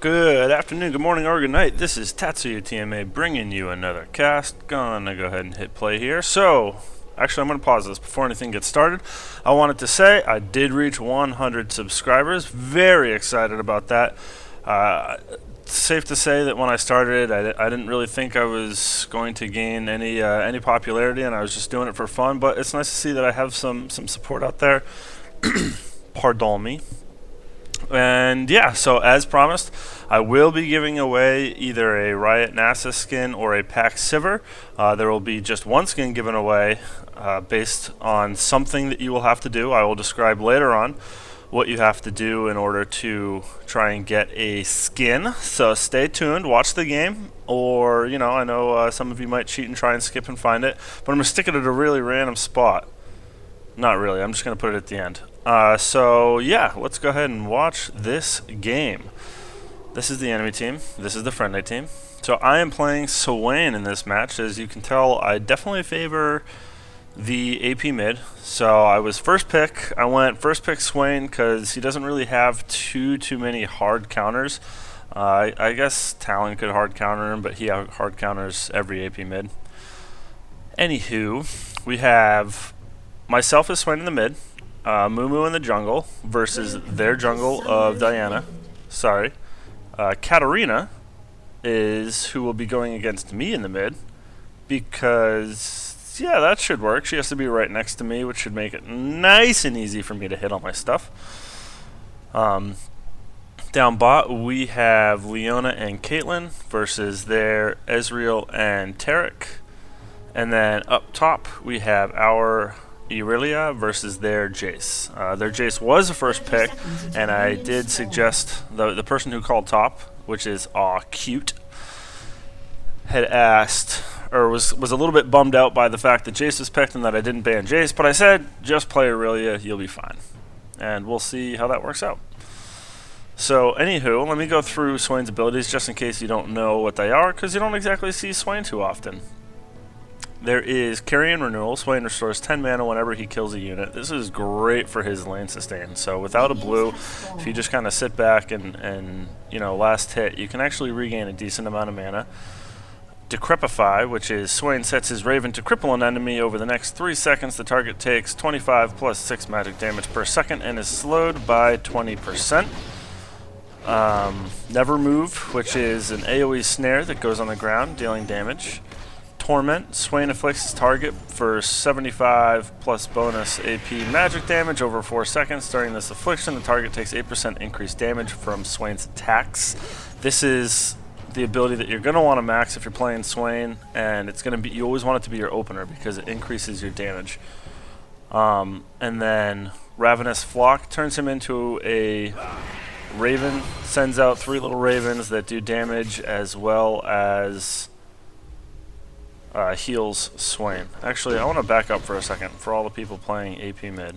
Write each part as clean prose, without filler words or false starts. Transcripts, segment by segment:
Good afternoon, good morning, or good night. This is Tatsuya TMA bringing you another cast. Gonna go ahead and hit play here. So, actually I'm going to pause this before anything gets started. I wanted to say I did reach 100 subscribers. Very excited about that. Safe to say that when I started, I didn't really think I was going to gain any popularity, and I was just doing it for fun. But it's nice to see that I have some support out there. Pardon me. And yeah, so as promised, I will be giving away either a Riot NASA skin or a Pack Sivir. There will be just one skin given away based on something that you will have to do. I will describe later on what you have to do in order to try and get a skin. So stay tuned, watch the game, or, you know, I know some of you might cheat and try and skip and find it, but I'm going to stick it at a really random spot. Not really, I'm just going to put it at the end. So yeah, let's go ahead and watch this game. This is the enemy team, this is the friendly team. So I am playing Swain in this match. As you can tell, I definitely favor the AP mid. So I was first pick. I went first pick Swain because he doesn't really have too many hard counters. I guess Talon could hard counter him, but he hard counters every AP mid. Anywho, we have myself as Swain in the mid, Amumu in the jungle versus their jungle of Diana. Sorry. Katarina is who will be going against me in the mid because, yeah, that should work. She has to be right next to me, which should make it nice and easy for me to hit all my stuff. Down bot, we have Leona and Caitlyn versus their Ezreal and Taric. And then up top, we have our Irelia versus their Jayce. Their Jayce was the first pick, and I did suggest the person who called top, which is cute, had asked, or was a little bit bummed out by the fact that Jayce was picked and that I didn't ban Jayce, but I said, just play Amumu, you'll be fine. And we'll see how that works out. So, anywho, let me go through Swain's abilities just in case you don't know what they are, because you don't exactly see Swain too often. There is Carrion Renewal. Swain restores 10 mana whenever he kills a unit. This is great for his lane sustain. So without a blue, if you just kind of sit back and you know, last hit, you can actually regain a decent amount of mana. Decrepify, which is Swain sets his Raven to cripple an enemy. Over the next 3 seconds, the target takes 25 plus 6 magic damage per second and is slowed by 20%. Never Move, which is an AoE snare that goes on the ground, dealing damage. Torment. Swain afflicts his target for 75 plus bonus AP magic damage over 4 seconds. During this affliction, the target takes 8% increased damage from Swain's attacks. This is the ability that you're going to want to max if you're playing Swain, and it's going to be, you always want it to be your opener because it increases your damage. And then Ravenous Flock turns him into a Raven, sends out 3 little ravens that do damage as well as heals Swain. Actually, I want to back up for a second for all the people playing AP mid.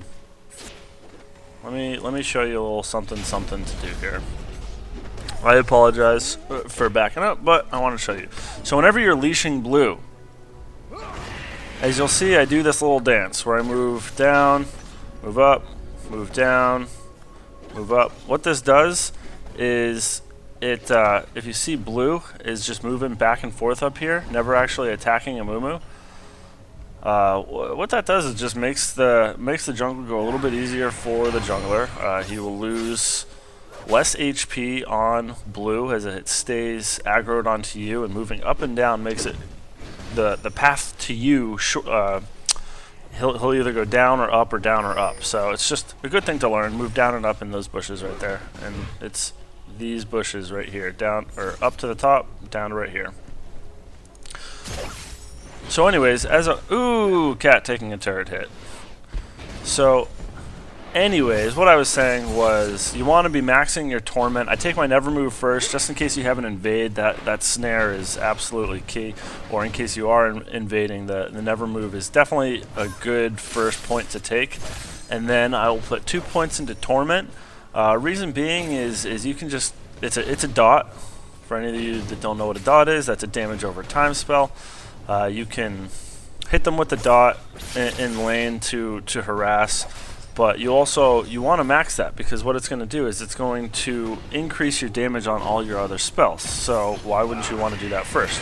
Let me show you a little something to do here. I apologize for backing up, but I want to show you. So whenever you're leashing blue, as you'll see, I do this little dance where I move down, move up, move down, move up. What this does is it, if you see blue is just moving back and forth up here, never actually attacking Amumu. What that does is just makes the jungle go a little bit easier for the jungler. He will lose less HP on blue as it stays aggroed onto you, and moving up and down makes it the path to you. He'll either go down or up or down or up. So it's just a good thing to learn. Move down and up in those bushes right there, and it's these bushes right here, down or up to the top, down to right here. So anyways, as a cat taking a turret hit. So anyways, what I was saying was you want to be maxing your torment. I take my never move first just in case you have an invade. That snare is absolutely key, or in case you are invading, the never move is definitely a good first point to take. And then I will put 2 points into torment. Reason being is you can just, it's a dot. For any of you that don't know what a dot is, that's a damage over time spell. You can hit them with the dot in lane to harass. But you want to max that, because what it's going to do is it's going to increase your damage on all your other spells. So why wouldn't you want to do that first?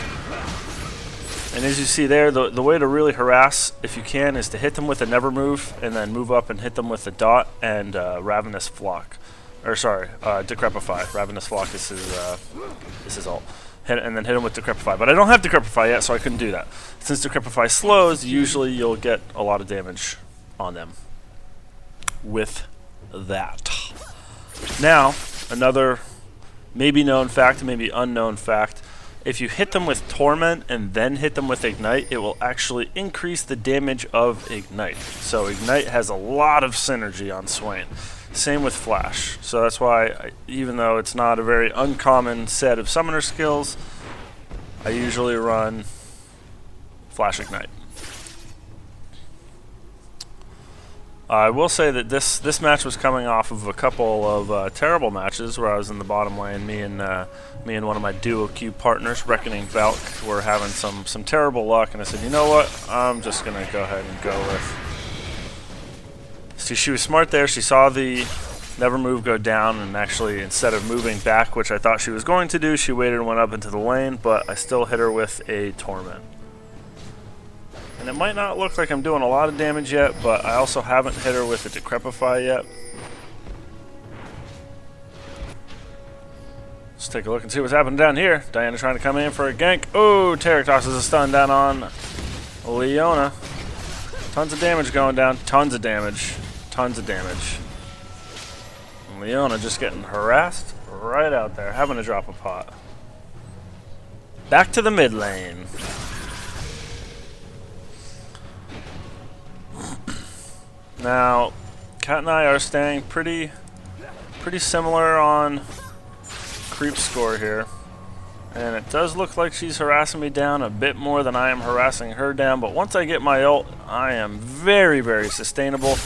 And as you see there, the way to really harass, if you can, is to hit them with a never move, and then move up and hit them with the dot and Ravenous Flock. Or sorry, Decrepify. Ravenous Flock is his ult. And then hit him with Decrepify. But I don't have Decrepify yet, so I couldn't do that. Since Decrepify slows, usually you'll get a lot of damage on them with that. Now, another maybe known fact, maybe unknown fact. If you hit them with Torment and then hit them with Ignite, it will actually increase the damage of Ignite. So Ignite has a lot of synergy on Swain. Same with Flash. So that's why, even though it's not a very uncommon set of summoner skills, I usually run Flash Ignite. I will say that this match was coming off of a couple of terrible matches where I was in the bottom lane. Me and one of my duo queue partners, Reckoning Valk, were having some terrible luck, and I said, you know what? I'm just gonna go ahead and go with. See, she was smart there. She saw the never move go down, and actually, instead of moving back, which I thought she was going to do, she waited and went up into the lane. But I still hit her with a Torment. And it might not look like I'm doing a lot of damage yet, but I also haven't hit her with a Decrepify yet. Let's take a look and see what's happening down here. Diana trying to come in for a gank. Oh, Taric tosses a stun down on Leona. Tons of damage going down. Tons of damage. Tons of damage. And Leona just getting harassed right out there, having to drop a pot. Back to the mid lane. Now, Kat and I are staying pretty similar on creep score here. And it does look like she's harassing me down a bit more than I am harassing her down. But once I get my ult, I am very, very sustainable.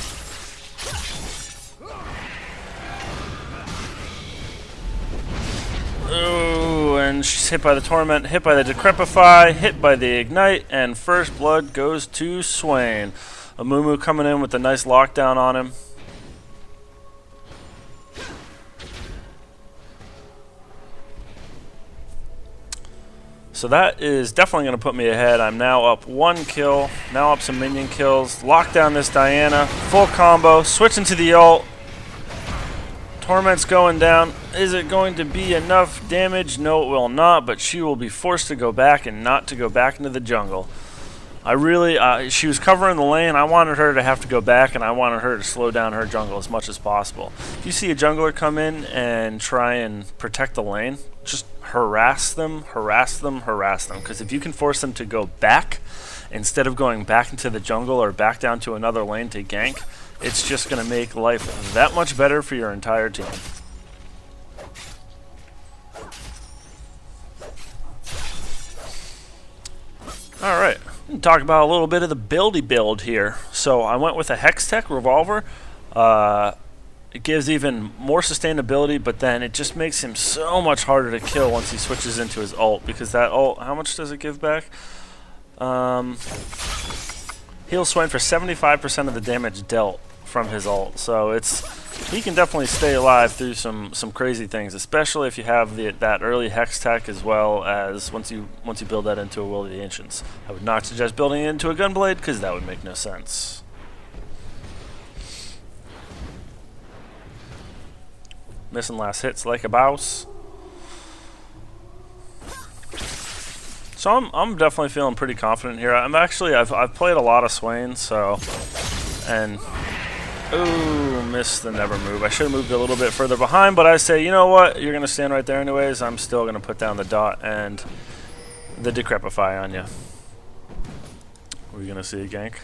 Ooh, and she's hit by the Torment, hit by the Decrepify, hit by the Ignite, and first blood goes to Swain. Amumu coming in with a nice lockdown on him. So that is definitely going to put me ahead. I'm now up 1 kill, now up some minion kills. Lock down this Diana, full combo, switching to the ult. Torment's going down. Is it going to be enough damage? No, it will not, but she will be forced to go back and not to go back into the jungle. She was covering the lane. I wanted her to have to go back, and I wanted her to slow down her jungle as much as possible. If you see a jungler come in and try and protect the lane, just harass them, harass them, harass them. Because if you can force them to go back, instead of going back into the jungle or back down to another lane to gank, it's just going to make life that much better for your entire team. Alright. Talk about a little bit of the build here. So I went with a Hextech revolver. It gives even more sustainability, but then it just makes him so much harder to kill once he switches into his ult, because that ult, how much does it give back? He'll Swain for 75% of the damage dealt from his ult. So he can definitely stay alive through some crazy things, especially if you have that early Hex tech, as well as once you build that into a Will of the Ancients. I would not suggest building it into a Gunblade, because that would make no sense. Missing last hits like a bouse. So I'm definitely feeling pretty confident here. I've played a lot of Swain, and ooh, missed the never move. I should have moved a little bit further behind, but I say, you know what? You're going to stand right there anyways. I'm still going to put down the dot and the Decrepify on you. Are we going to see a gank?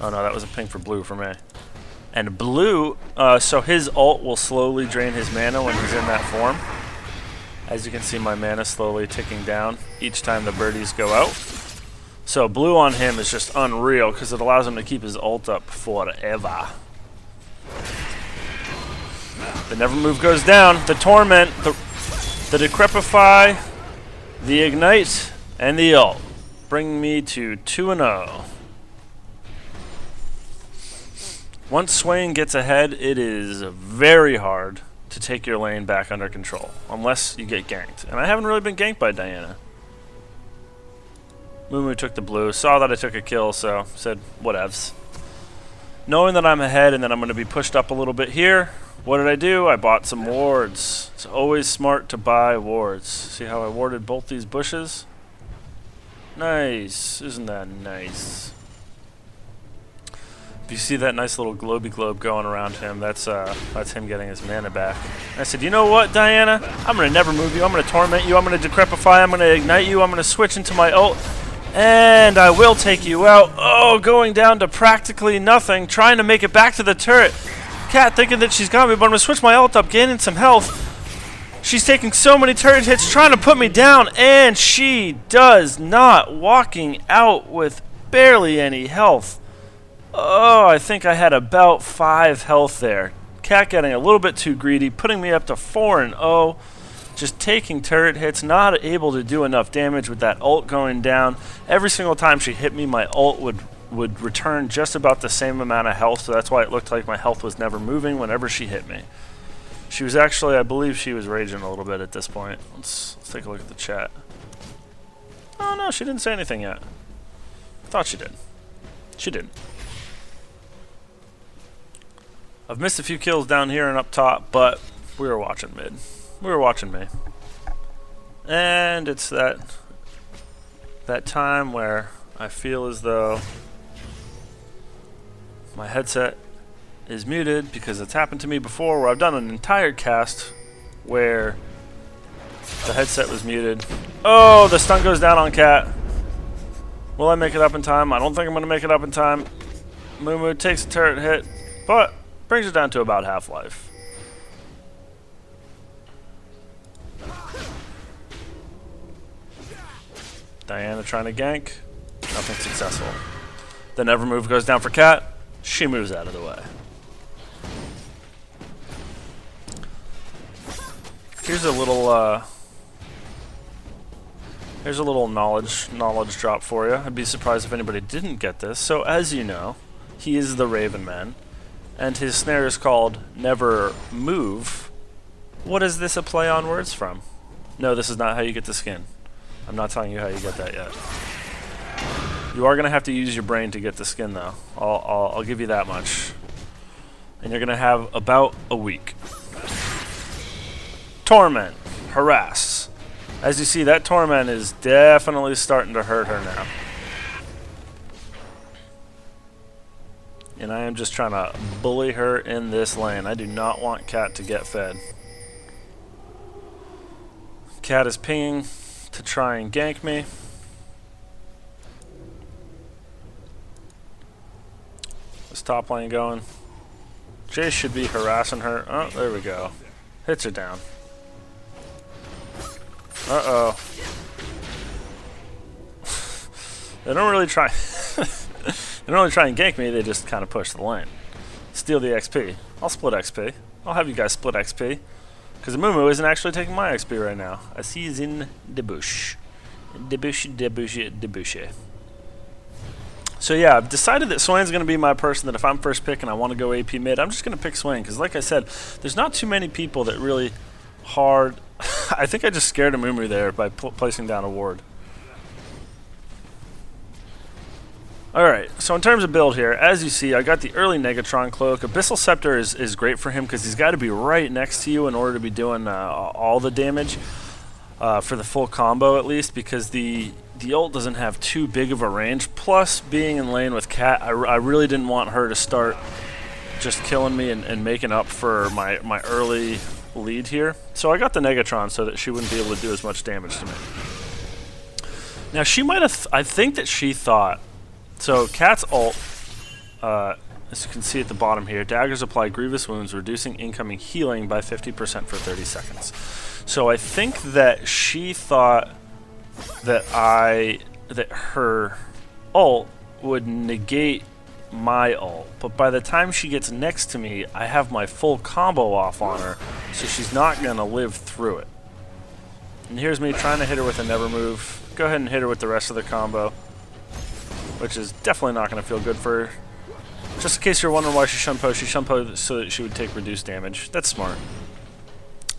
Oh no, that was a ping for blue for me. And blue, so his ult will slowly drain his mana when he's in that form. As you can see, my mana slowly ticking down each time the birdies go out. So blue on him is just unreal, because it allows him to keep his ult up forever. The never move goes down. The Torment, the Decrepify, the Ignite, and the ult bring me to 2-0. Once Swain gets ahead, it is very hard to take your lane back under control, unless you get ganked. And I haven't really been ganked by Diana. Amumu took the blue, saw that I took a kill, so said, whatevs. Knowing that I'm ahead and that I'm going to be pushed up a little bit here, what did I do? I bought some wards. It's always smart to buy wards. See how I warded both these bushes? Nice. Isn't that nice? If you see that nice little globy globe going around him, that's him getting his mana back. I said, you know what, Diana? I'm going to never move you. I'm going to torment you. I'm going to decrepify. I'm going to ignite you. I'm going to switch into my ult. And I will take you out. Oh, going down to practically nothing. Trying to make it back to the turret. Cat thinking that she's got me, but I'm going to switch my ult up, gaining some health. She's taking so many turret hits, trying to put me down, and she does not. Walking out with barely any health. Oh, I think I had about 5 health there. Cat getting a little bit too greedy, putting me up to 4-0. Just taking turret hits, not able to do enough damage with that ult going down. Every single time she hit me, my ult would return just about the same amount of health, so that's why it looked like my health was never moving whenever she hit me. She was actually, I believe she was raging a little bit at this point. Let's take a look at the chat. Oh no, she didn't say anything yet. I thought she did. She didn't. I've missed a few kills down here and up top, but we were watching mid. We were watching me. And it's that time where I feel as though my headset is muted, because it's happened to me before where I've done an entire cast where the headset was muted. Oh, the stun goes down on Cat. Will I make it up in time? I don't think I'm going to make it up in time. Amumu takes a turret hit, but brings it down to about half-life. Diana trying to gank. Nothing successful. The never move goes down for Cat. She moves out of the way. Here's a little knowledge drop for you. I'd be surprised if anybody didn't get this. So as you know, he is the Raven Man, and his snare is called Never Move. What is this a play on words from? No, this is not how you get the skin. I'm not telling you how you get that yet. You are going to have to use your brain to get the skin, though. I'll give you that much. And you're going to have about a week. Torment. Harass. As you see, that Torment is definitely starting to hurt her now. And I am just trying to bully her in this lane. I do not want Cat to get fed. Cat is pinging to try and gank me. This top lane going. Jayce should be harassing her. Oh, there we go. Hits her down. Uh-oh. They don't really try. They don't really try and gank me. They just kind of push the lane. Steal the XP. I'll split XP. I'll have you guys split XP. Because Amumu isn't actually taking my XP right now. As he's in the bush. The bush. So yeah, I've decided that Swain's going to be my person, that if I'm first pick and I want to go AP mid, I'm just going to pick Swain. Because like I said, there's not too many people that really hard... I think I just scared Amumu there by placing down a ward. Alright, so in terms of build here, as you see, I got the early Negatron Cloak. Abyssal Scepter is great for him because he's got to be right next to you in order to be doing all the damage for the full combo at least, because the ult doesn't have too big of a range. Plus, being in lane with Cat, I really didn't want her to start just killing me and making up for my early lead here. So I got the Negatron so that she wouldn't be able to do as much damage to me. Now, she might have... I think that she thought... So, Cat's ult, as you can see at the bottom here, daggers apply grievous wounds, reducing incoming healing by 50% for 30 seconds. So I think that she thought that her ult would negate my ult, but by the time she gets next to me, I have my full combo off on her, so she's not going to live through it. And here's me trying to hit her with a never move. Go ahead and hit her with the rest of the combo, which is definitely not going to feel good for her. Just in case you're wondering why she shunpoed so that she would take reduced damage. That's smart.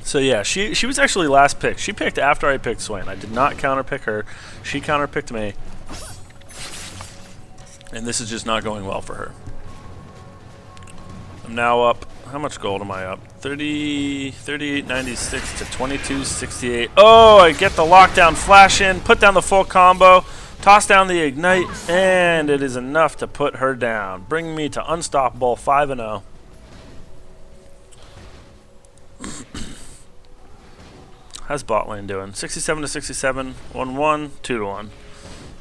So yeah, she was actually last picked. She picked after I picked Swain. I did not counterpick her. She counterpicked me. And this is just not going well for her. I'm now up. How much gold am I up? 38.96 to 22.68. Oh, I get the lockdown flash in, put down the full combo, toss down the ignite, and it is enough to put her down. Bring me to unstoppable 5-0. How's bot lane doing? 67 to 67, 1-1, 2-1.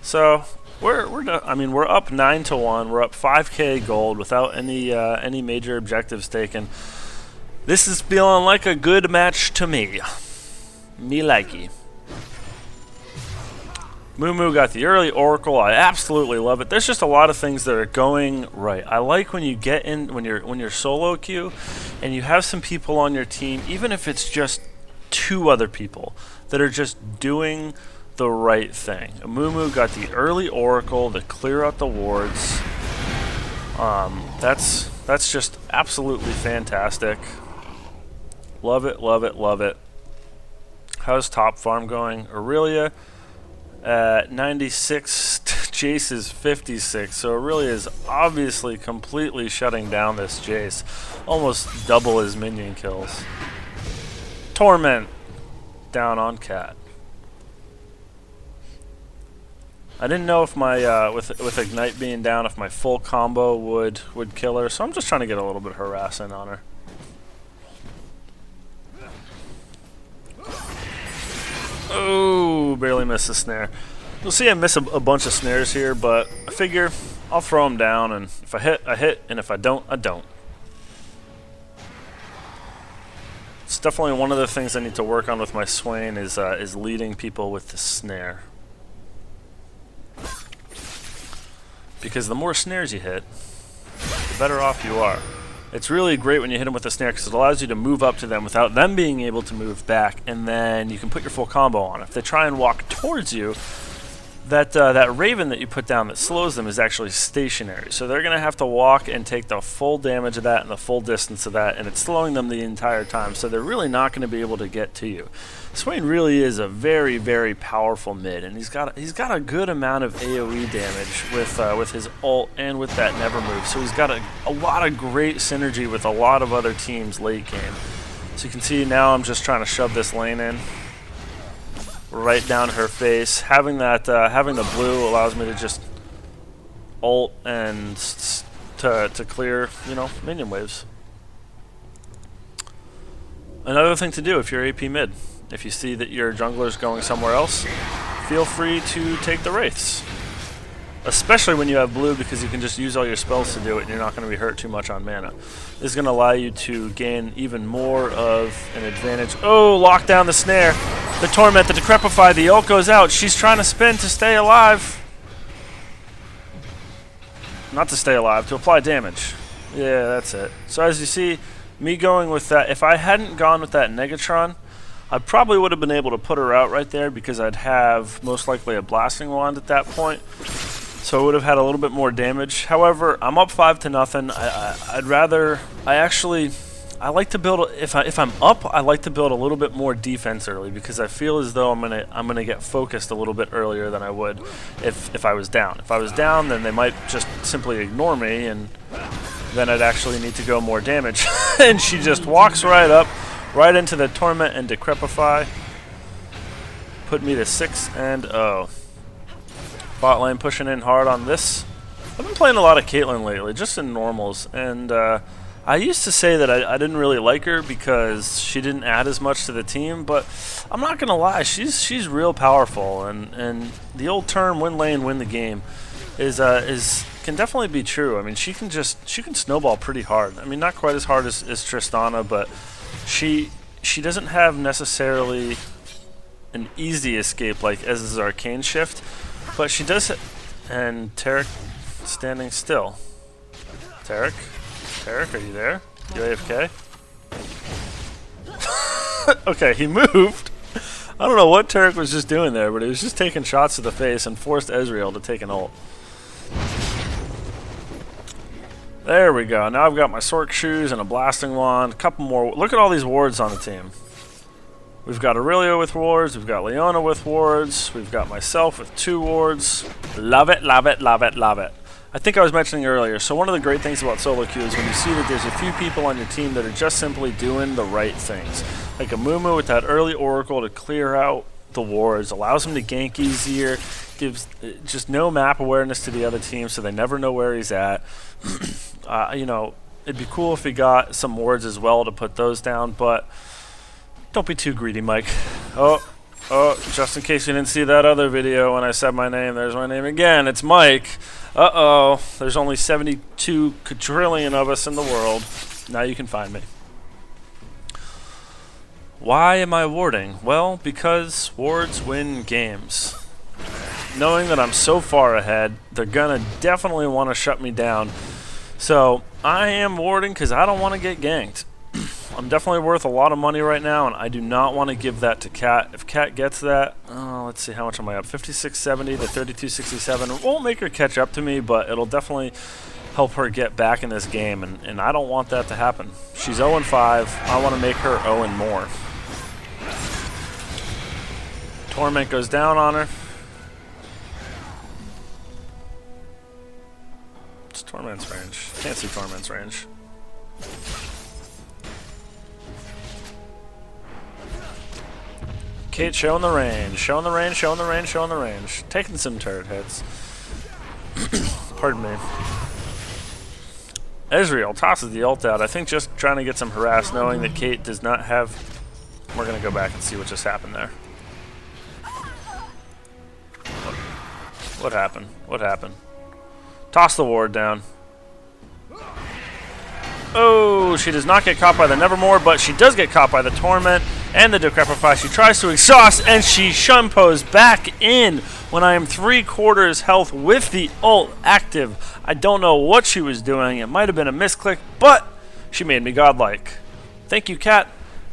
So we're up 9 to 1. We're up 5k gold without any major objectives taken. This is feeling like a good match to me. Me likey. Amumu got the early Oracle. I absolutely love it. There's just a lot of things that are going right. I like when you get in when you're solo queue and you have some people on your team, even if it's just 2 other people that are just doing the right thing. Amumu got the early Oracle to clear out the wards. That's just absolutely fantastic. Love it, love it, love it. How's top farm going? Irelia at 96, Jayce is 56, so Irelia is obviously completely shutting down this Jayce. Almost double his minion kills. Torment down on Cat. I didn't know if my with Ignite being down, if my full combo would kill her, so I'm just trying to get a little bit harassing on her. Oh, barely missed the snare. You'll see I miss a bunch of snares here, but I figure I'll throw them down, and if I hit, I hit, and if I don't, I don't. It's definitely one of the things I need to work on with my Swain is leading people with the snare. Because the more snares you hit, the better off you are. It's really great when you hit them with a snare because it allows you to move up to them without them being able to move back, and then you can put your full combo on. If they try and walk towards you, that Raven that you put down that slows them is actually stationary. So they're going to have to walk and take the full damage of that and the full distance of that, and it's slowing them the entire time. So they're really not going to be able to get to you. Swain really is a very, very powerful mid, and he's got a good amount of AoE damage with his ult and with that never move. So he's got a lot of great synergy with a lot of other teams late game. So you can see now I'm just trying to shove this lane in right down her face. Having the blue allows me to just ult and to clear, minion waves. Another thing to do if you're AP mid, if you see that your jungler's going somewhere else, feel free to take the wraiths. Especially when you have blue, because you can just use all your spells to do it and you're not going to be hurt too much on mana. This is going to allow you to gain even more of an advantage. Oh, lock down the snare. The Torment, the Decrepify, the ult goes out. She's trying to spin to stay alive. Not to stay alive, to apply damage. Yeah, that's it. So as you see, me going with that, if I hadn't gone with that Negatron, I probably would have been able to put her out right there because I'd have most likely a Blasting Wand at that point. So I would have had a little bit more damage. However, I'm up 5-0. I like to build, if I'm up, I like to build a little bit more defense early because I feel as though I'm gonna get focused a little bit earlier than I would if I was down. If I was down, then they might just simply ignore me, and then I'd actually need to go more damage. And she just walks right up, right into the Torment and Decrepify. Put me to 6-0. Bot lane pushing in hard on this. I've been playing a lot of Caitlyn lately, just in normals, and I used to say that I didn't really like her because she didn't add as much to the team, but I'm not gonna lie, she's real powerful, and the old term "win lane, win the game" can definitely be true. I mean, she can snowball pretty hard. I mean, not quite as hard as Tristana, but she doesn't have necessarily an easy escape like Ez's Arcane Shift. But she does it, and Taric standing still. Taric, are you there? You AFK? Okay, he moved. I don't know what Taric was just doing there, but he was just taking shots to the face and forced Ezreal to take an ult. There we go. Now I've got my Sork shoes and a blasting wand. A couple more. Look at all these wards on the team. We've got Irelia with wards. We've got Leona with wards. We've got myself with 2 wards. Love it, love it, love it, love it. I think I was mentioning earlier, so one of the great things about solo queue is when you see that there's a few people on your team that are just simply doing the right things. Like Amumu with that early Oracle to clear out the wards, allows him to gank easier, gives just no map awareness to the other team so they never know where he's at. You know, it'd be cool if he got some wards as well to put those down, but don't be too greedy, Mike. Oh, just in case you didn't see that other video when I said my name, there's my name again. It's Mike. Uh-oh. There's only 72 quadrillion of us in the world. Now you can find me. Why am I warding? Well, because wards win games. Knowing that I'm so far ahead, they're gonna definitely want to shut me down. So I am warding because I don't want to get ganked. I'm definitely worth a lot of money right now, and I do not want to give that to Cat. If Cat gets that, let's see, how much am I up? 56.70 to 32.67. It won't make her catch up to me, but it'll definitely help her get back in this game, and I don't want that to happen. She's 0-5. I want to make her 0 and more. Torment goes down on her. It's Torment's range. Can't see Torment's range. Kate showing the range, showing the range, showing the range, showing the range. Taking some turret hits. Pardon me. Ezreal tosses the ult out. I think just trying to get some harass, knowing that Kate does not have... We're going to go back and see what just happened there. What happened? What happened? Toss the ward down. Oh, she does not get caught by the Nevermore, but she does get caught by the Torment and the Decrepify. She tries to exhaust, and she Shumpos back in when I am 3/4 health with the ult active. I don't know what she was doing. It might have been a misclick, but she made me godlike. Thank you, Cat.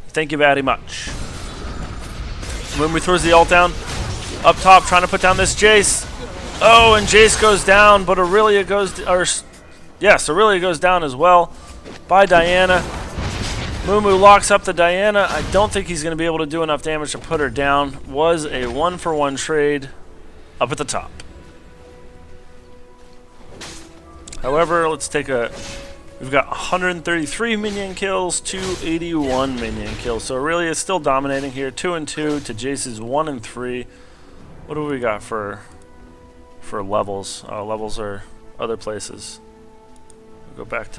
Thank you very much. Amumu throws the ult down. Up top, trying to put down this Jayce. Oh, and Jayce goes down, but Amumu goes down as well by Diana. Amumu locks up the Diana. I don't think he's going to be able to do enough damage to put her down. Was a 1-for-1 trade up at the top. However, let's take a... We've got 133 minion kills to 81 minion kills. So Arelia is still dominating here. 2-2 to Jayce's 1-3. What do we got for levels? Levels are other places. We'll go back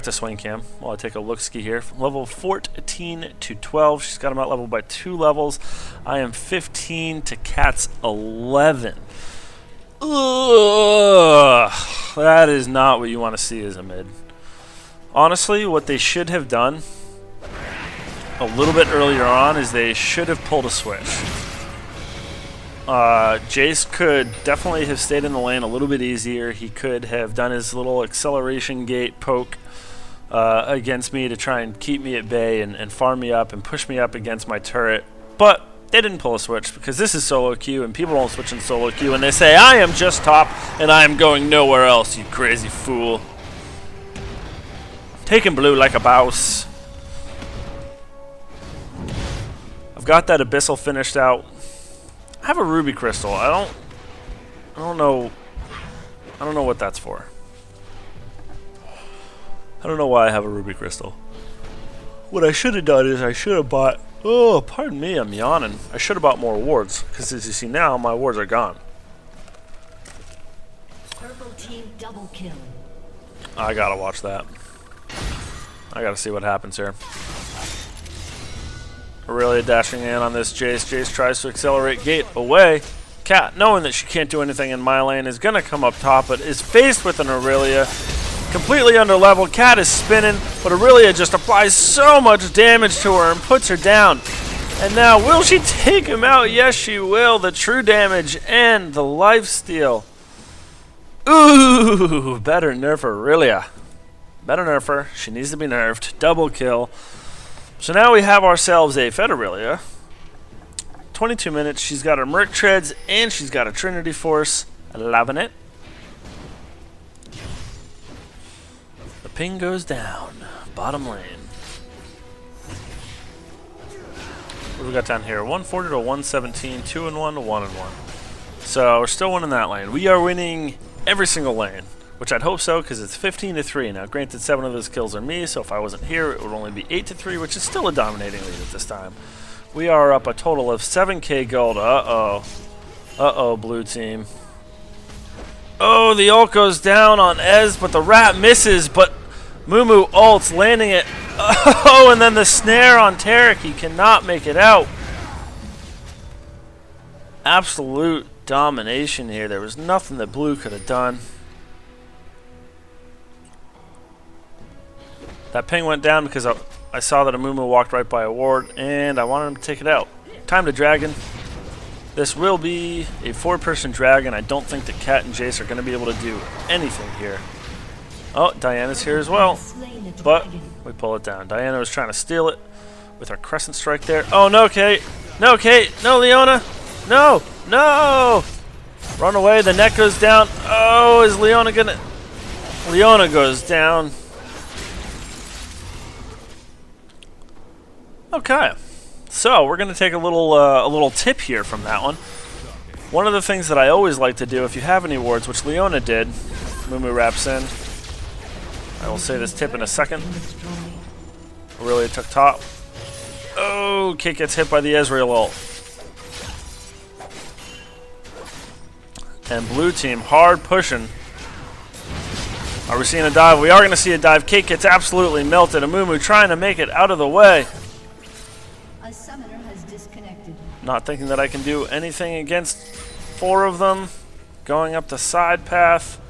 to Swain Cam while I take a look-ski here. Level 14 to 12. She's got him out leveled by 2 levels. I am 15 to Cat's 11. Ugh, that is not what you want to see as a mid. Honestly, what they should have done a little bit earlier on is they should have pulled a switch. Jayce could definitely have stayed in the lane a little bit easier. He could have done his little acceleration gate poke against me to try and keep me at bay and farm me up and push me up against my turret. But they didn't pull a switch because this is solo queue and people don't switch in solo queue and they say, I am just top and I am going nowhere else, you crazy fool. Taking blue like a boss. I've got that Abyssal finished out. I have a ruby crystal. I don't know what that's for. I don't know why I have a ruby crystal. What I should have done is I should have bought... Oh, pardon me, I'm yawning. I should have bought more wards, because as you see now, my wards are gone. Purple team double kill. I gotta watch that. I gotta see what happens here. Aurelia dashing in on this Jayce. Jayce tries to accelerate gate away. Cat, knowing that she can't do anything in my lane, is going to come up top, but is faced with an Aurelia. Completely under level. Cat is spinning, but Aurelia just applies so much damage to her and puts her down. And now, will she take him out? Yes, she will. The true damage and the lifesteal. Ooh, better nerf Aurelia. Better nerf her. She needs to be nerfed. Double kill. So now we have ourselves a Fed Aurelia. 22 minutes. She's got her Merc Treads and she's got a Trinity Force. Loving it. Ping goes down. Bottom lane. What do we got down here? 140 to 117, 2-1 to 1-1. So we're still winning that lane. We are winning every single lane, which I'd hope so because it's 15 to 3. Now, granted, 7 of those kills are me, so if I wasn't here, it would only be 8 to 3, which is still a dominating lead at this time. We are up a total of 7k gold. Uh-oh. Uh-oh, blue team. Oh, the ult goes down on Ez, but the rat misses, but Amumu ults, landing it. Oh, and then the snare on Taric. He cannot make it out. Absolute domination here. There was nothing that blue could have done. That ping went down because I saw that Amumu walked right by a ward, and I wanted him to take it out. Time to dragon. This will be a 4-person dragon. I don't think that Cat and Jayce are going to be able to do anything here. Oh, Diana's here as well, but we pull it down. Diana was trying to steal it with her crescent strike there. Oh, no, Kate. No, Kate. No, Leona. No. No. Run away. The net goes down. Oh, is Leona going to... Leona goes down. Okay. So, we're going to take a little tip here from that one. One of the things that I always like to do, if you have any wards, which Leona did, Amumu wraps in. I will say this tip in a second. Arelia took top. Oh, Kate gets hit by the Ezreal ult. And blue team hard pushing. Are we seeing a dive? We are going to see a dive. Kate gets absolutely melted. Amumu trying to make it out of the way. A summoner has disconnected. Not thinking that I can do anything against 4 of them. Going up the side path.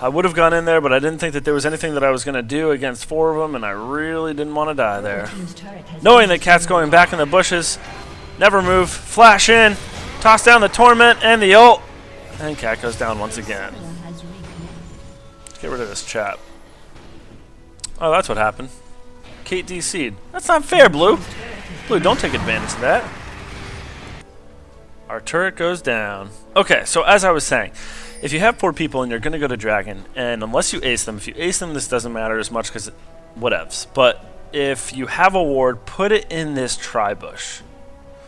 I would have gone in there, but I didn't think that there was anything that I was going to do against 4 of them, and I really didn't want to die there. Knowing that Cat's going back in the bushes, never move, flash in, toss down the Torment and the ult, and Cat goes down once again. Let's get rid of this chat. Oh, that's what happened. Kate DC'd. That's not fair, Blue. Blue, don't take advantage of that. Our turret goes down. Okay, so as I was saying, if you have 4 people and you're going to go to Dragon, and unless you ace them, if you ace them, this doesn't matter as much because whatevs. But if you have a ward, put it in this tri-bush.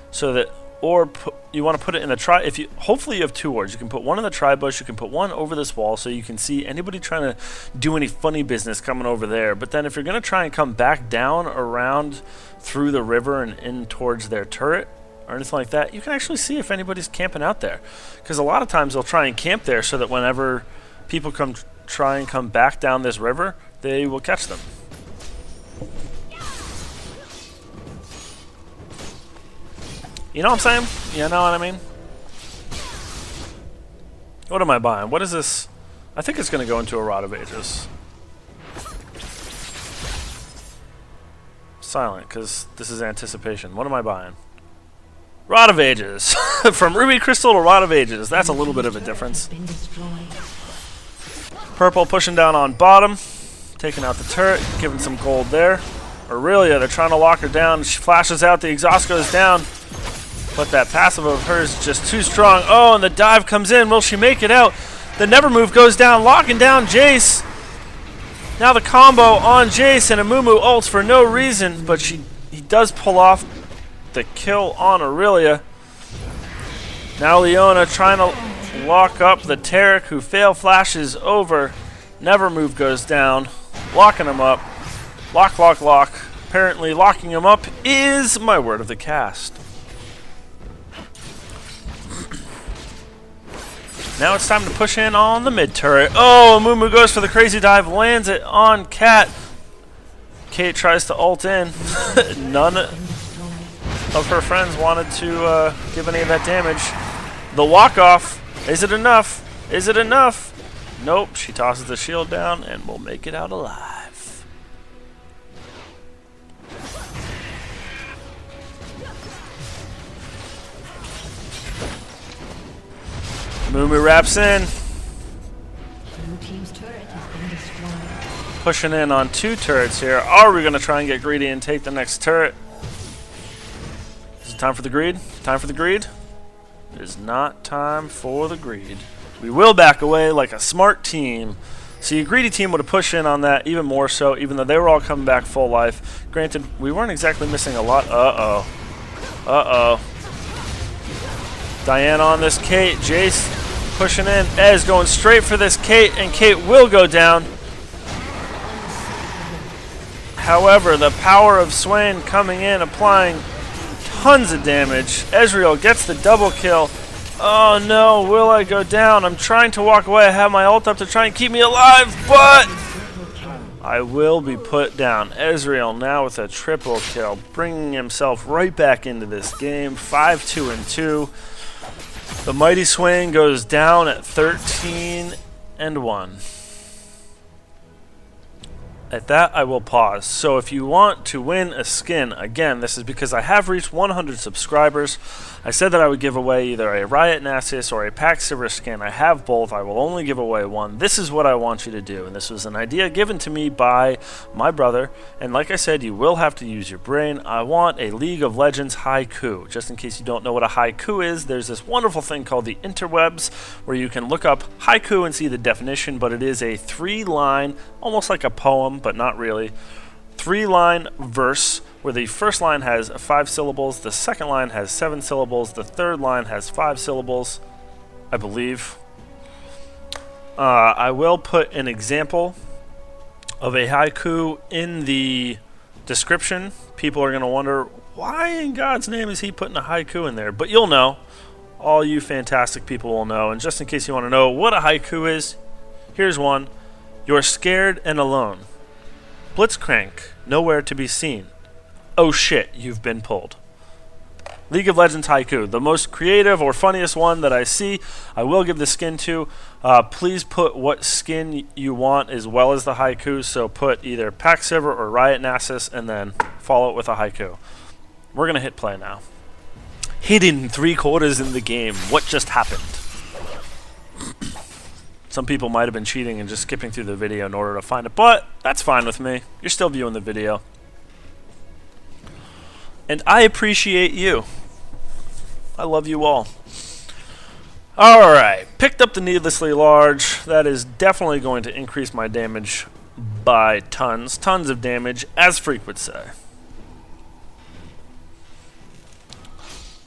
So that, or you want to put it in the tri, if you, hopefully you have 2 wards. You can put one in the tri-bush, you can put one over this wall so you can see anybody trying to do any funny business coming over there. But then if you're going to try and come back down around through the river and in towards their turret, or anything like that, you can actually see if anybody's camping out there. Because a lot of times they'll try and camp there so that whenever people try and come back down this river, they will catch them. You know what I'm saying? You know what I mean? What am I buying? What is this? I think it's going to go into a Rod of Ages. Silent, because this is anticipation. What am I buying? Rod of Ages. From Ruby Crystal to Rod of Ages. That's a little bit of a difference. Purple pushing down on bottom. Taking out the turret. Giving some gold there. Arelia, they're trying to lock her down. She flashes out. The exhaust goes down. But that passive of hers is just too strong. Oh, and the dive comes in. Will she make it out? The never move goes down. Locking down Jayce. Now the combo on Jayce, and Amumu ults for no reason. But he does pull off the kill on Arelia. Now Leona trying to lock up the Taric, who fail flashes over. Never move goes down, locking him up. Lock, lock, lock. Apparently locking him up is my word of the cast. Now it's time to push in on the mid turret. Oh, Amumu goes for the crazy dive, lands it on Cat. Kate tries to ult in. None of her friends wanted to give any of that damage. The walk-off. Is it enough? Is it enough? Nope. She tosses the shield down and will make it out alive. Amumu wraps in. Blue team's turret has been destroyed. Pushing in on 2 turrets here. Are we going to try and get greedy and take the next turret? Is it time for the greed? Time for the greed? It is not time for the greed. We will back away like a smart team. See, a greedy team would have pushed in on that even more so, even though they were all coming back full life. Granted, we weren't exactly missing a lot. Uh-oh. Uh-oh. Diana on this Kate. Jayce pushing in. Ez going straight for this Kate, and Kate will go down. However, the power of Swain coming in, applying tons of damage. Ezreal gets the double kill. Oh no, will I go down? I'm trying to walk away. I have my ult up to try and keep me alive, but I will be put down. Ezreal now with a triple kill, bringing himself right back into this game. 5-2-2. The mighty Swain goes down at 13-1. At that, I will pause. So if you want to win a skin, again, this is because I have reached 100 subscribers. I said that I would give away either a Riot Nasus or a Pack Silver skin. I have both. I will only give away one. This is what I want you to do. And this was an idea given to me by my brother. And like I said, you will have to use your brain. I want a League of Legends haiku. Just in case you don't know what a haiku is, there's this wonderful thing called the interwebs where you can look up haiku and see the definition, but it is a 3-line, almost like a poem, but not really, 3-line verse where the first line has 5 syllables, the second line has 7 syllables, the third line has 5 syllables, I believe. I will put an example of a haiku in the description. People are going to wonder, why in God's name is he putting a haiku in there? But you'll know. All you fantastic people will know. And just in case you want to know what a haiku is, here's one. You're scared and alone. Blitzcrank, nowhere to be seen. Oh shit, you've been pulled. League of Legends haiku, the most creative or funniest one that I see, I will give the skin to. Please put what skin you want as well as the haiku, so put either Pack Silver or Riot Nasus and then follow it with a haiku. We're going to hit play now. Hidden 3/4 in the game. What just happened? Some people might have been cheating and just skipping through the video in order to find it, but that's fine with me. You're still viewing the video. And I appreciate you. I love you all. Alright, picked up the needlessly large. That is definitely going to increase my damage by tons. Tons of damage, as Freak would say.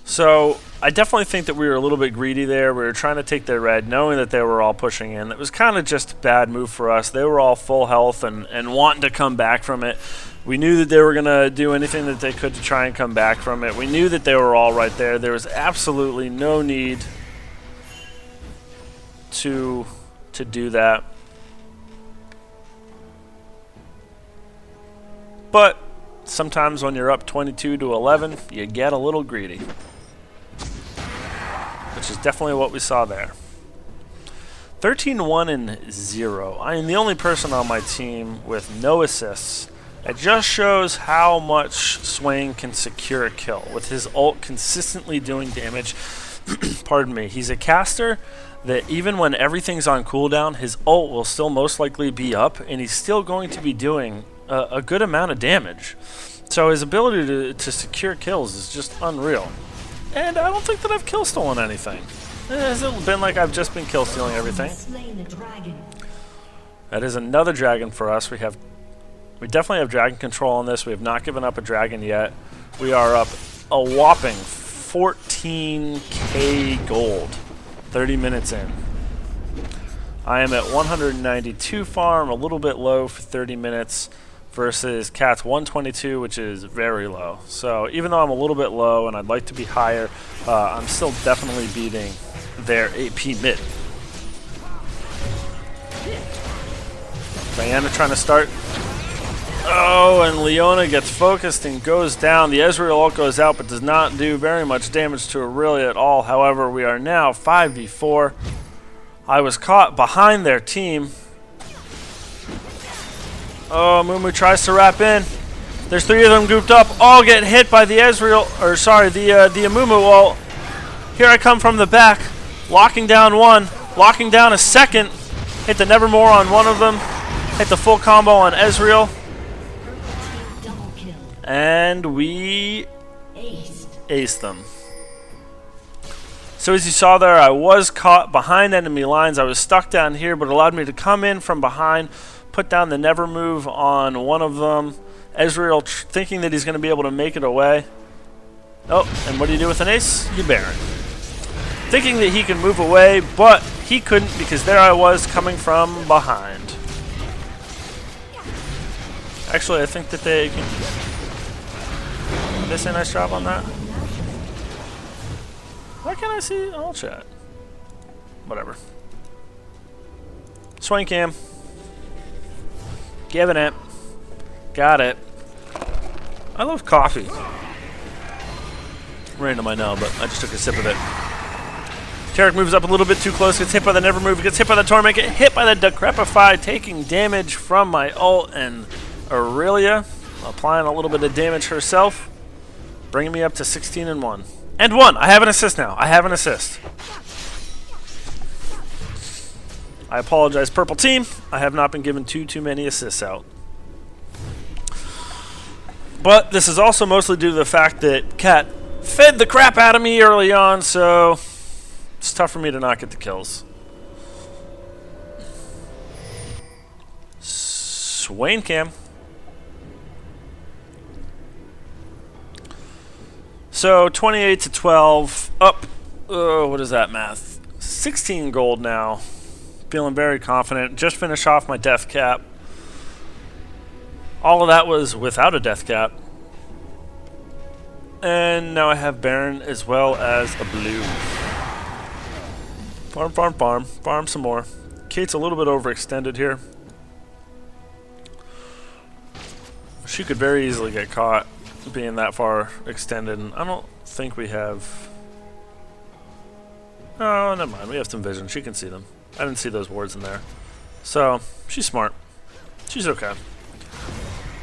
So, I definitely think that we were a little bit greedy there. We were trying to take their red, knowing that they were all pushing in. It was kind of just a bad move for us. They were all full health and wanting to come back from it. We knew that they were going to do anything that they could to try and come back from it. We knew that they were all right there. There was absolutely no need to do that. But sometimes when you're up 22-11, you get a little greedy. Which is definitely what we saw there. 13-1-0. I am the only person on my team with no assists. It just shows how much Swain can secure a kill with his ult consistently doing damage. Pardon me. He's a caster that even when everything's on cooldown, his ult will still most likely be up, and he's still going to be doing a good amount of damage. So his ability to secure kills is just unreal. And I don't think that I've kill stolen anything. Has it been like I've just been kill stealing everything? That is another dragon for us. We definitely have dragon control on this. We have not given up a dragon yet. We are up a whopping 14k gold 30 minutes in. I am at 192 farm, a little bit low for 30 minutes versus Cat's 122, which is very low. So even though I'm a little bit low and I'd like to be higher, I'm still definitely beating their AP mid. Diana trying to start. Oh, and Leona gets focused and goes down. The Ezreal ult goes out, but does not do very much damage to Irelia at all. However, we are now 5v4. I was caught behind their team. Oh, Amumu tries to wrap in. There's 3 of them grouped up. All get hit by the Ezreal, or sorry, the Amumu ult. Here I come from the back, locking down one, locking down a second. Hit the Nevermore on one of them. Hit the full combo on Ezreal. And we aced them. So as you saw there, I was caught behind enemy lines. I was stuck down here, but it allowed me to come in from behind, put down the never move on one of them. Ezreal thinking that he's going to be able to make it away. Oh, and what do you do with an ace? You Baron. Thinking that he can move away, but he couldn't because there I was coming from behind. Actually, I think that they can... Did they say nice job on that? Why can't I see all chat? Whatever. Swain cam. Giving it. Got it. I love coffee. Random, I know, but I just took a sip of it. Taric moves up a little bit too close, gets hit by the never move, gets hit by the torment, gets hit by the decrepify, taking damage from my ult, and Arelia applying a little bit of damage herself, bringing me up to 16-1. And 1! I have an assist now. I have an assist. I apologize, purple team. I have not been given too many assists out. But this is also mostly due to the fact that Cat fed the crap out of me early on, so it's tough for me to not get the kills. Swain cam. So 28-12, up, what is that math? 16 gold now. Feeling very confident. Just finished off my death cap. All of that was without a death cap. And now I have Baron as well as a blue. Farm, farm, farm. Farm some more. Kate's a little bit overextended here. She could very easily get caught being that far extended, and I don't think we have... Oh, never mind. We have some vision. She can see them. I didn't see those wards in there. So, she's smart. She's okay.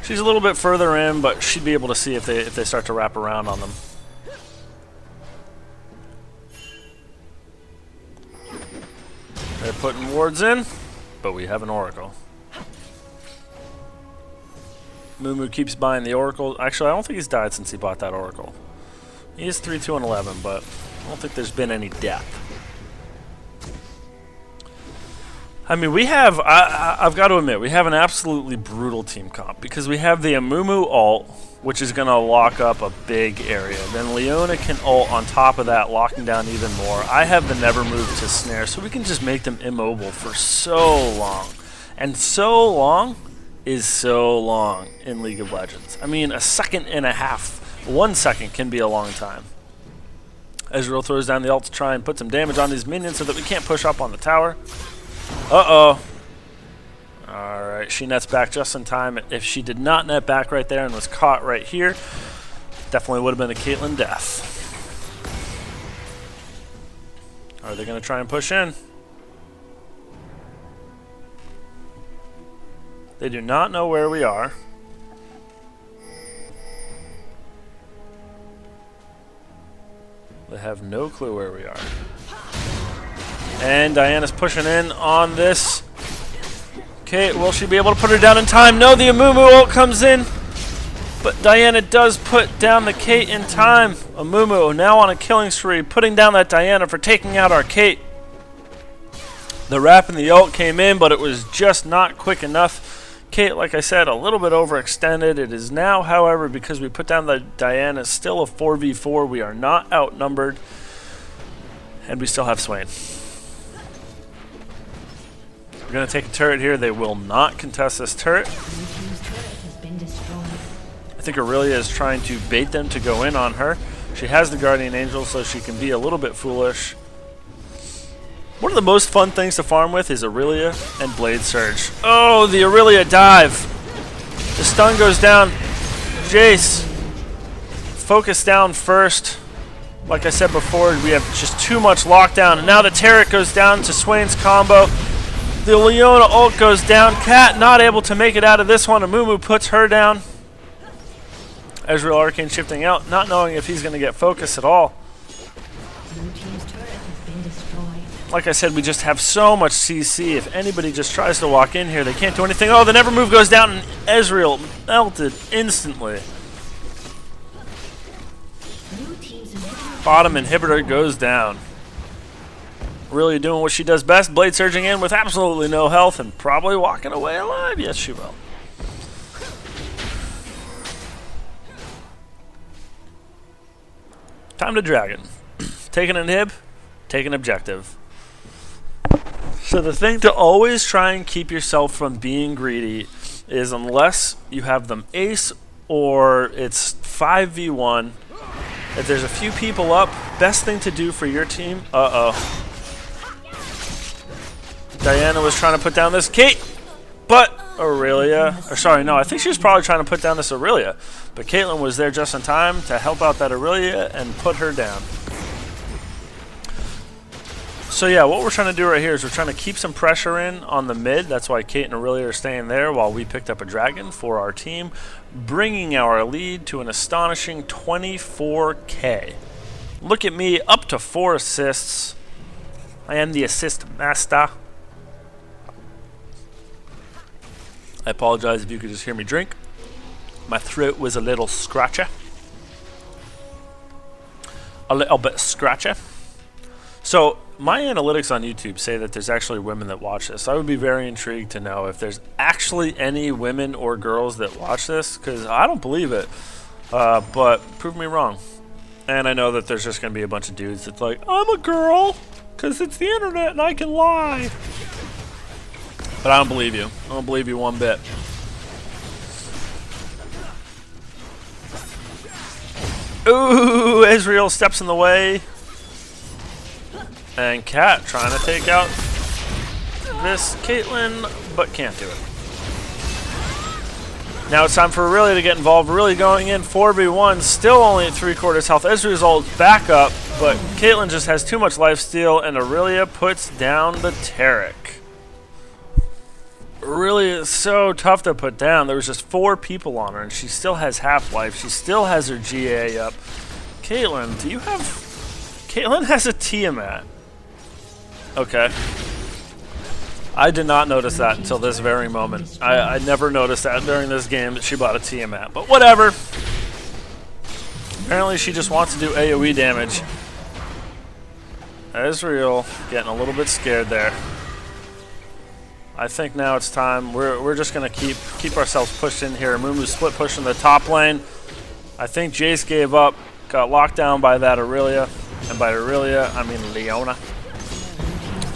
She's a little bit further in, but she'd be able to see if they start to wrap around on them. They're putting wards in, but we have an Oracle. Amumu keeps buying the Oracle. Actually, I don't think he's died since he bought that Oracle. He is 3-2-11, but I don't think there's been any depth. I mean, we have, I've got to admit, we have an absolutely brutal team comp because we have the Amumu ult, which is going to lock up a big area. Then Leona can ult on top of that, locking down even more. I have the never move to snare, so we can just make them immobile for so long. And so long is so long in League of Legends. I mean, a second and a half, 1 second can be a long time. Ezreal throws down the ult to try and put some damage on these minions so that we can't push up on the tower. Uh-oh. Alright, she nets back just in time. If she did not net back right there and was caught right here, definitely would have been a Caitlyn death. Are they going to try and push in? They do not know where we are. They have no clue where we are. And Diana's pushing in on this. Okay, will she be able to put her down in time? No, the Amumu ult comes in. But Diana does put down the Kate in time. Amumu now on a killing spree, putting down that Diana for taking out our Kate. The wrap and the ult came in, but it was just not quick enough. Kate, like I said, a little bit overextended. It is now, however, because we put down the Diana, still a 4v4. We are not outnumbered. And we still have Swain. We're going to take a turret here. They will not contest this turret. I think Arelia is trying to bait them to go in on her. She has the Guardian Angel, so she can be a little bit foolish. One of the most fun things to farm with is Arelia and Blade Surge. Oh, the Arelia dive. The stun goes down. Jayce, focus down first. Like I said before, we have just too much lockdown. And now the Taric goes down to Swain's combo. The Leona ult goes down. Cat not able to make it out of this one. Amumu puts her down. Ezreal Arcane shifting out, not knowing if he's going to get focus at all. Like I said, we just have so much CC. If anybody just tries to walk in here, they can't do anything. Oh, the never move goes down, and Ezreal melted instantly. Bottom inhibitor goes down. Really doing what she does best, blade surging in with absolutely no health and probably walking away alive. Yes, she will. Time to dragon. Take an inhib, take an objective. So the thing to always try and keep yourself from being greedy is, unless you have them ace or it's 5v1, if there's a few people up, best thing to do for your team. Diana was trying to put down this Kate, but Irelia, or sorry, no, I think she was probably trying to put down this Irelia, but Caitlyn was there just in time to help out that Irelia and put her down. So yeah, what we're trying to do right here is we're trying to keep some pressure in on the mid. That's why Kate and Amelia are staying there while we picked up a dragon for our team, bringing our lead to an astonishing 24k. Look at me, up to 4 assists. I am the assist master. I apologize if you could just hear me drink. My throat was a little scratchy. A little bit scratchy. So my analytics on YouTube say that there's actually women that watch this. I would be very intrigued to know if there's actually any women or girls that watch this, because I don't believe it. But prove me wrong. And I know that there's just going to be a bunch of dudes that's like, I'm a girl, because it's the internet and I can lie. But I don't believe you. I don't believe you one bit. Ooh, Ezreal steps in the way. And Cat trying to take out this Caitlyn, but can't do it. Now it's time for Amelia to get involved. Really going in 4v1, still only at 3/4 health. Ezreal's ult back up, but Caitlyn just has too much lifesteal, and Amelia puts down the Taric. Really is so tough to put down. There was just 4 people on her, and she still has half-life. She still has her GA up. Caitlyn, do you have... Caitlyn has a Tiamat. Okay. I did not notice that until this very moment. I never noticed that during this game that she bought a Tiamat, but whatever. Apparently she just wants to do AoE damage. Ezreal getting a little bit scared there. I think now it's time. We're just gonna keep ourselves pushed in here. Amumu split pushing the top lane. I think Jayce gave up, got locked down by that Arelia, and by Arelia I mean Leona.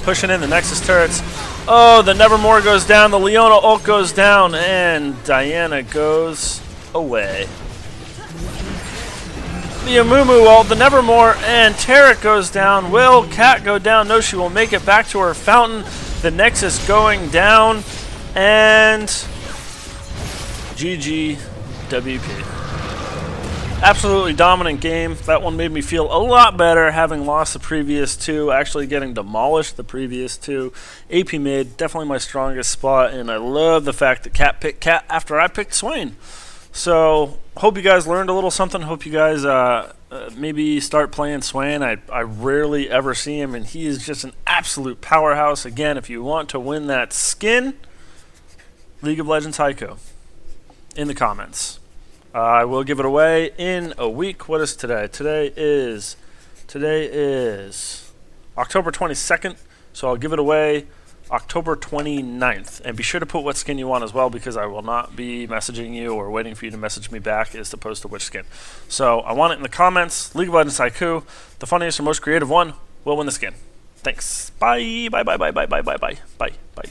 Pushing in the Nexus turrets. Oh, the Nevermore goes down, the Leona ult goes down, and Diana goes away. The Amumu ult, the Nevermore, and Taric goes down. Will Cat go down? No, she will make it back to her fountain. The Nexus going down, and GG WP. Absolutely dominant game. That one made me feel a lot better, having lost the previous 2, actually getting demolished the previous 2. AP mid, definitely my strongest spot, and I love the fact that Cat picked Cat after I picked Swain. So, hope you guys learned a little something. Hope you guys maybe start playing Swain. I rarely ever see him, and he is just an absolute powerhouse. Again, if you want to win that skin, League of Legends Haiku in the comments. I will give it away in a week. What is today? Today is October 22nd, so I'll give it away October 29th. And be sure to put what skin you want as well, because I will not be messaging you or waiting for you to message me back as opposed to which skin. So I want it in the comments. League of Legends Haiku, the funniest or most creative one will win the skin. Thanks. Bye. Bye. Bye. Bye. Bye. Bye. Bye. Bye. Bye.